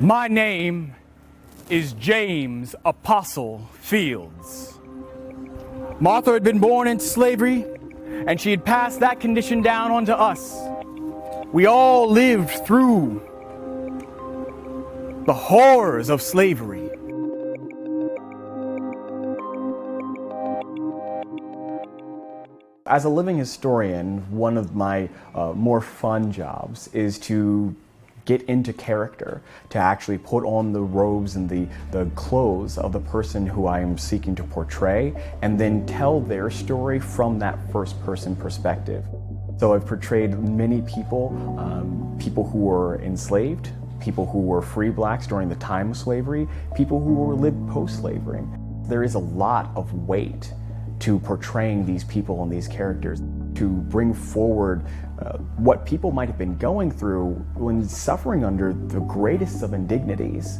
My name is James Apostle Fields. Martha had been born into slavery, and she had passed that condition down onto us. We all lived through the horrors of slavery. As a living historian, one of my more fun jobs is to get into character, to actually put on the robes and the clothes of the person who I am seeking to portray, and then tell their story from that first person perspective. So I've portrayed many people, people who were enslaved, people who were free blacks during the time of slavery, people who lived post-slavery. There is a lot of weight to portraying these people and these characters, to bring forward what people might have been going through when suffering under the greatest of indignities,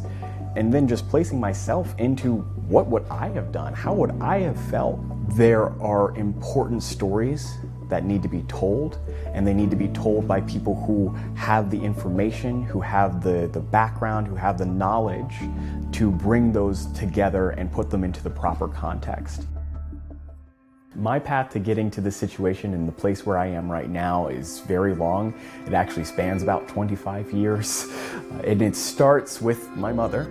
and then just placing myself into what would I have done, how would I have felt. There are important stories that need to be told, and they need to be told by people who have the information, who have the background, who have the knowledge to bring those together and put them into the proper context. My path to getting to this situation and the place where I am right now is very long. It actually spans about 25 years. And it starts with my mother.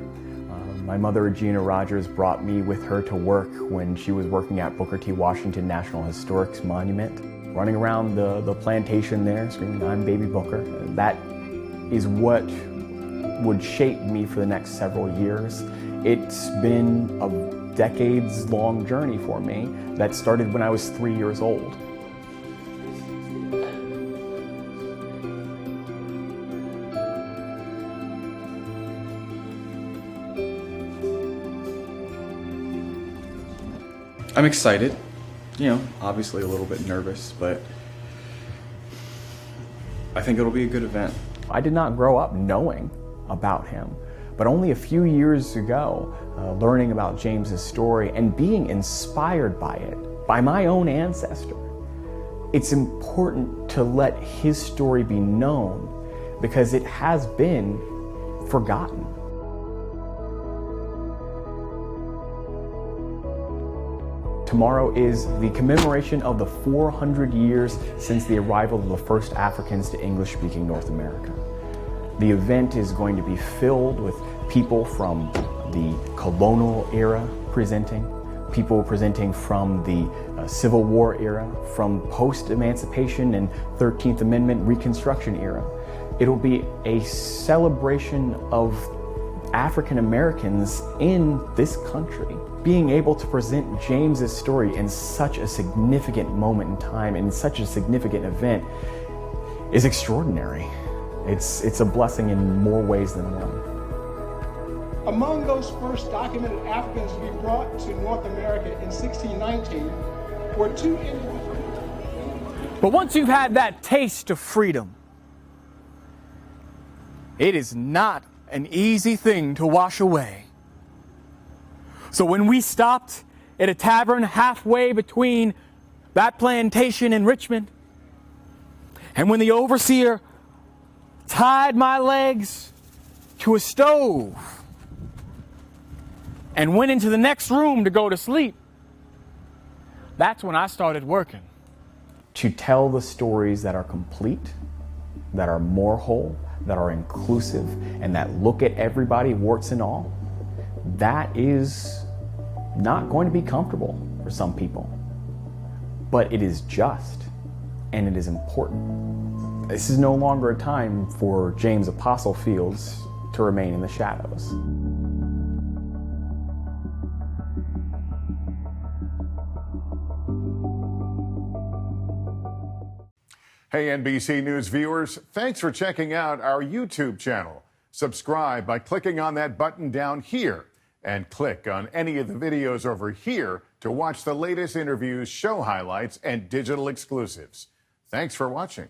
My mother, Regina Rogers, brought me with her to work when she was working at Booker T. Washington National Historic Monument, running around the plantation there, screaming, "I'm Baby Booker." That is what would shape me for the next several years. It's been a decades-long journey for me that started when I was 3 years old. I'm excited, obviously a little bit nervous, but I think it'll be a good event. I did not grow up knowing about him, but only a few years ago, learning about James's story and being inspired by it, by my own ancestor. It's important to let his story be known because it has been forgotten. Tomorrow is the commemoration of the 400 years since the arrival of the first Africans to English-speaking North America. The event is going to be filled with people from the colonial era presenting, people presenting from the Civil War era, from post-emancipation and 13th Amendment Reconstruction era. It'll be a celebration of African Americans in this country. Being able to present James's story in such a significant moment in time, in such a significant event, is extraordinary. It's a blessing in more ways than one. Among those first documented Africans to be brought to North America in 1619 were two individuals. But once you've had that taste of freedom, it is not an easy thing to wash away. So when we stopped at a tavern halfway between that plantation in Richmond, and when the overseer tied my legs to a stove and went into the next room to go to sleep, that's when I started working. To tell the stories that are complete, that are more whole, that are inclusive, and that look at everybody, warts and all, that is not going to be comfortable for some people. But it is just, and it is important. This is no longer a time for James Apostle Fields to remain in the shadows. Hey NBC News viewers, thanks for checking out our YouTube channel. Subscribe by clicking on that button down here and click on any of the videos over here to watch the latest interviews, show highlights, and digital exclusives. Thanks for watching.